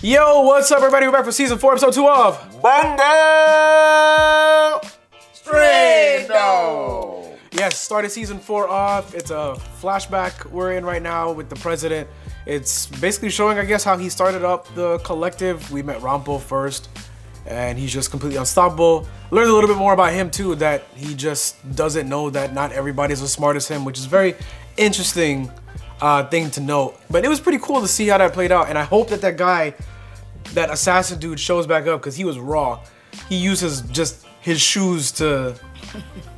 Yo, what's up, everybody? We're back for season 4, episode 2 of Bungo Straight. Yes, started season 4 off. It's a flashback we're in right now with the president. It's basically showing, I guess, how he started up the collective. We met Rampo first, and he's just completely unstoppable. Learned a little bit more about him too, that he just doesn't know that not everybody's as smart as him, which is very interesting thing to note. But it was pretty cool to see how that played out, and I hope that that guy, that assassin dude, shows back up, because he was raw. He uses just his shoes to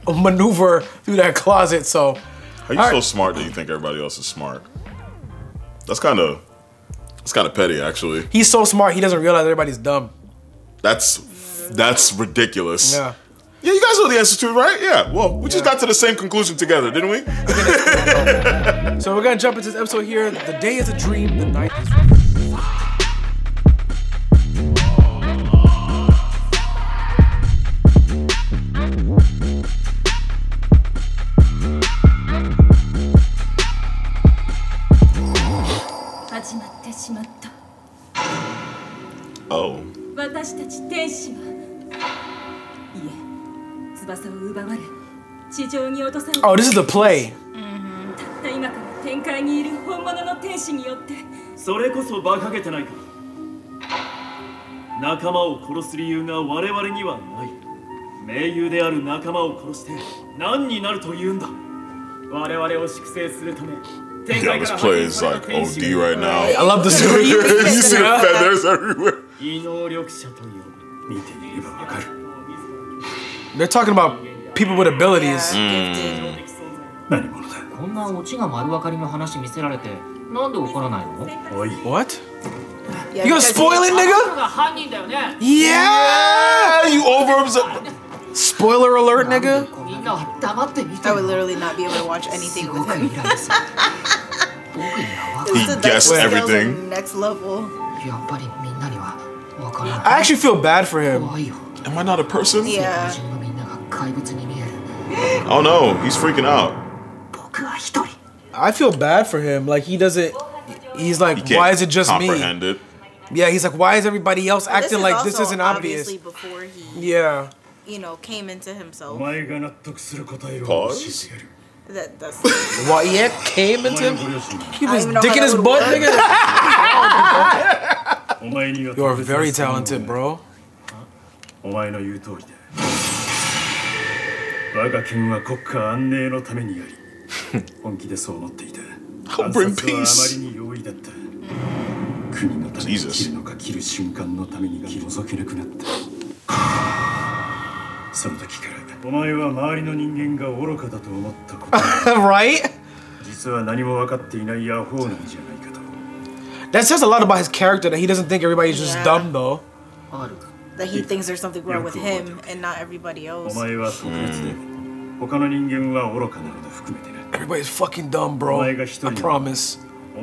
maneuver through that closet. So are you so smart that you think everybody else is smart? That's kind of petty, actually. He's so smart he doesn't realize everybody's dumb. That's ridiculous. Yeah. Yeah, you guys know the answer to it, right? Yeah. Well, we just got to the same conclusion together, didn't we? So we're gonna jump into this episode here. The day is a dream, the night is real. Oh. Oh, this is the play. それこそ馬鹿げてないか。仲間を殺す理由が我々にはない。盟友である仲間を殺して何になるというんだ。我々を粛清するため。Yeah, this play is like OD right now. I love the story. You see the feathers everywhere. They're talking about people with abilities. What? You gonna spoil it, nigga? Yeah! You over Spoiler alert, nigga. I would literally not be able to watch anything with him. He guessed everything. Next level. I actually feel bad for him. Am I not a person? Yeah. Oh no, he's freaking out. I feel bad for him. Like, he doesn't. He's like, why is it just me? It. Yeah, he's like, why is everybody else acting like this isn't obvious? Before he, yeah. You know, came into himself. Pause. That's What? Yeah, came into him. He was dicking his butt, nigga. You are very talented, bro. I'll bring peace. Jesus. Right? That says a lot about his character, that he doesn't think everybody's just dumb, though. That he thinks there's something wrong with him and not everybody else. Everybody's fucking dumb, bro. I promise. Oh,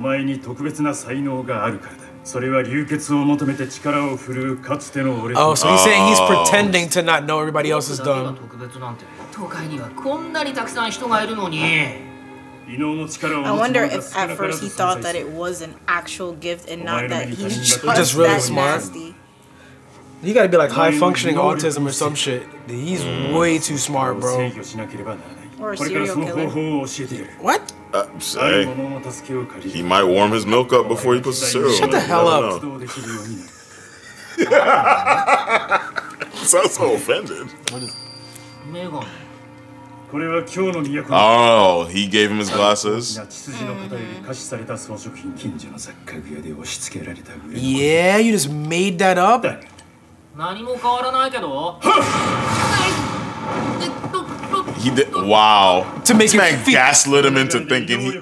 so he's saying he's pretending to not know everybody else is dumb. I wonder if at first he thought that it was an actual gift and not that he's just really that smart. nasty. You gotta be like high functioning autism or some shit. He's way too smart, bro. Or a serial killer. What? Say, he might warm his milk up before he puts the cereal. Shut the hell up. Sounds so offended. Oh, he gave him his glasses. Yeah, you just made that up? He did. Wow. To make this man gaslit him into thinking he.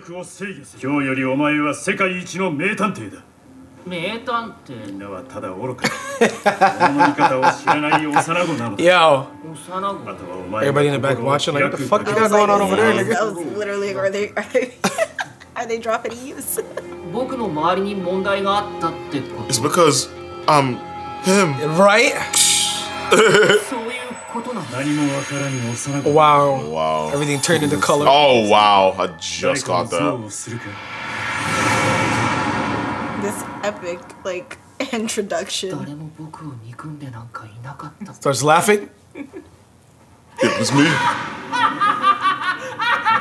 Yo. Everybody in the back watching, like, what the fuck you got going on over there, nigga? That was literally, are they dropping E's? It's because him. Right? Wow. Wow. Everything turned into color. Oh, wow. I just got that. This epic, like, introduction. Starts laughing. It was me.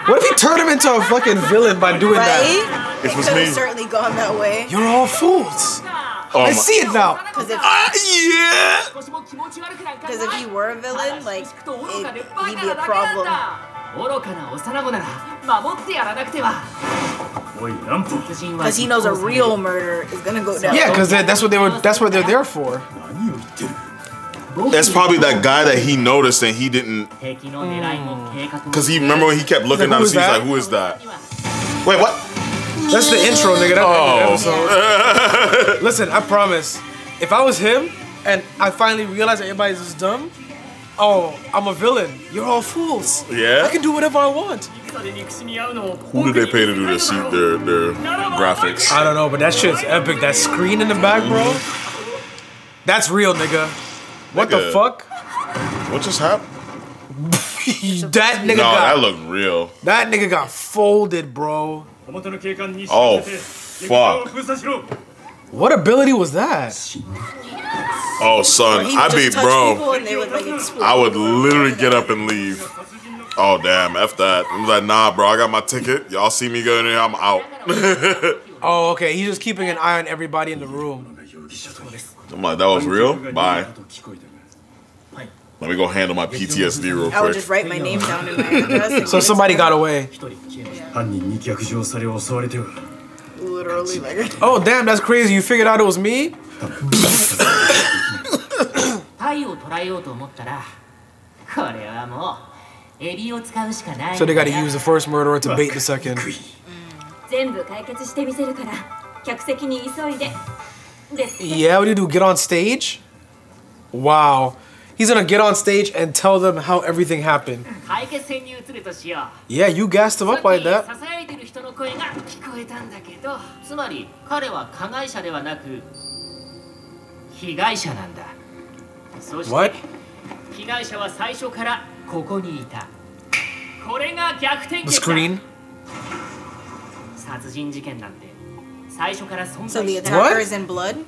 What if he turned him into a fucking villain by doing that? It was could me. have certainly gone that way. You're all fools. Oh I my- see it now. Because Yeah. if he were a villain, like, he'd be a problem. 愚かな幼子なら守ってやらなくては。おい、ランプ。 Because he knows a real murder is gonna go down. Yeah, because that's what they're there for. That's probably that guy that he noticed and he didn't. Because he remember when he kept looking down the street, he's like, who is that? Wait, what? That's the intro, nigga. That's the episode. Oh. Listen, I promise. If I was him and I finally realized that everybody's just dumb, oh, I'm a villain. You're all fools. Yeah? I can do whatever I want. Who did they pay to do this? Their graphics. I don't know, but that shit's epic. That screen in the back, bro. That's real, nigga. What the Nigga. fuck? What just happened? That nigga No, got that looked real. that nigga got folded, bro. Oh, fuck. What ability was that? Oh, son, He would I just be, touch bro. people and they would, like, explode. I would literally get up and leave. Oh, damn, F that. I'm like, nah, bro, I got my ticket. Y'all see me going there, I'm out. Oh, okay. He's just keeping an eye on everybody in the room. I'm like, that was real? Bye. Let me go handle my PTSD real I would quick. just write my name down in my address. So somebody got away. Literally, like. Oh, damn, that's crazy. You figured out it was me? So they gotta use the first murderer to bait the second. Yeah, what do you do? Get on stage? Wow. He's gonna get on stage and tell them how everything happened. Yeah, you gassed him up like that. What? The screen? So the attacker is in blood?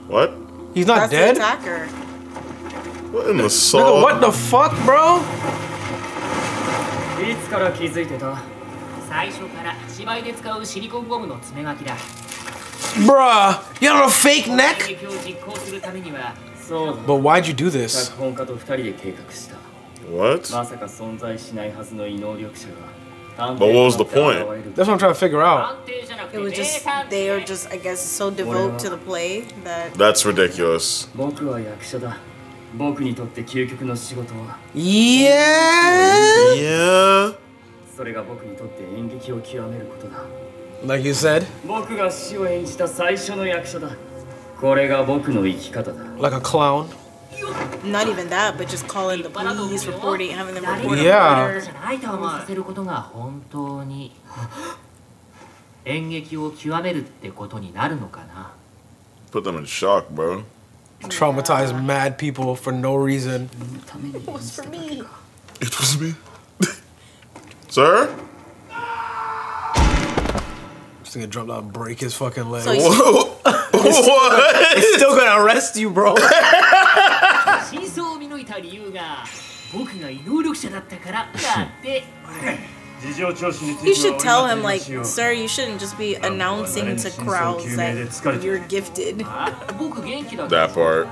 What? He's not That's dead? the attacker. What in the Nigga, soul? what the fuck, bro? Bruh, you have a fake neck? But why'd you do this? What? But what was the point? That's what I'm trying to figure out. It was just, they are just, I guess, so devoted to the play that. That's ridiculous. Yeah. Yeah. Like you said, like a clown. Not even that, but just calling the police, reporting, having them report a Yeah. murder. Put them in shock, bro. Traumatize mad people for no reason. It was for me. It was me. Sir? Just gonna jump out and break his fucking leg. So you- Whoa. What? He's still gonna arrest you, bro. You should tell him, like, sir, you shouldn't just be announcing to crowds that you're gifted. That part.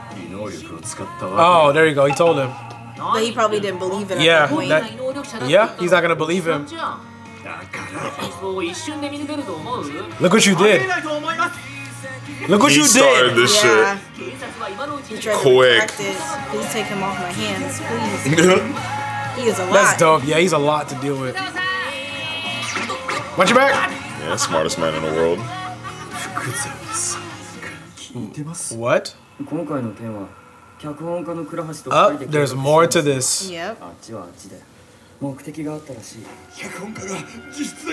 Oh, there you go. He told him. But he probably didn't believe it at Yeah, that point. yeah, he's not gonna believe him. Look what you did. Look what He you started did. this Yeah. shit. He tried to Quick. retract it. Please take him off my hands, please. He is a lot. That's dope. Yeah, he's a lot to deal with. Watch your back. Yeah, smartest man in the world. What? There's more to this. Yep.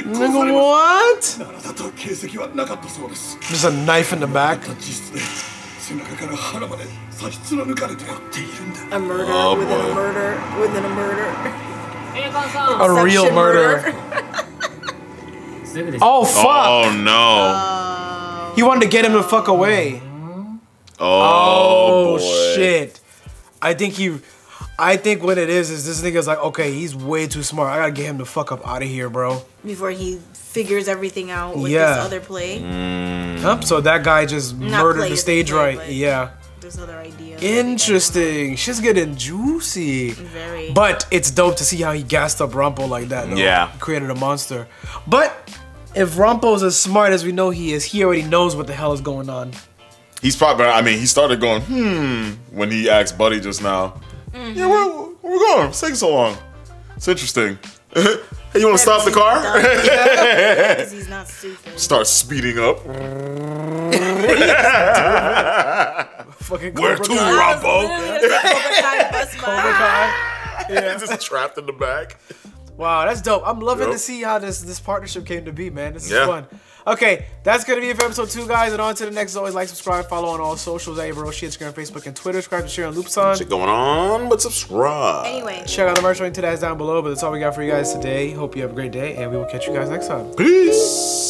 Nigga, what? Just a knife in the back. A murder Oh, within boy. a murder within a murder. A real Inception murder. Oh fuck! Oh no! He wanted to get him the fuck away. Oh boy. Shit! I think what it is this nigga's like, okay, he's way too smart. I gotta get him the fuck up out of here, bro. Before he figures everything out with this other play. So that guy just murdered the stage right. Yeah. There's other ideas. Interesting. Shit's getting juicy. Very. But it's dope to see how he gassed up Rampo like that. Though. Yeah. He created a monster. But if Rampo's as smart as we know he is, he already knows what the hell is going on. He's probably, I mean, he started going, when he asked Buddy just now. Yeah, where we going? It's taking so long. It's interesting. Hey, you want to stop the car? Because he's not stupid. Start speeding up. Where to, Rambo? Cobra Kai. Yeah, just trapped in the back. Wow, that's dope. I'm loving to see how this partnership came to be, man. This is fun. Okay, that's going to be it for episode 2, guys. And on to the next. As always, like, subscribe, follow on all socials. YaBoyRoshi, Instagram, Facebook, and Twitter. Subscribe to share on Loopson. Shit going on, but subscribe. Anyway. Check out the merch link to that's down below. But that's all we got for you guys today. Hope you have a great day. And we will catch you guys next time. Peace.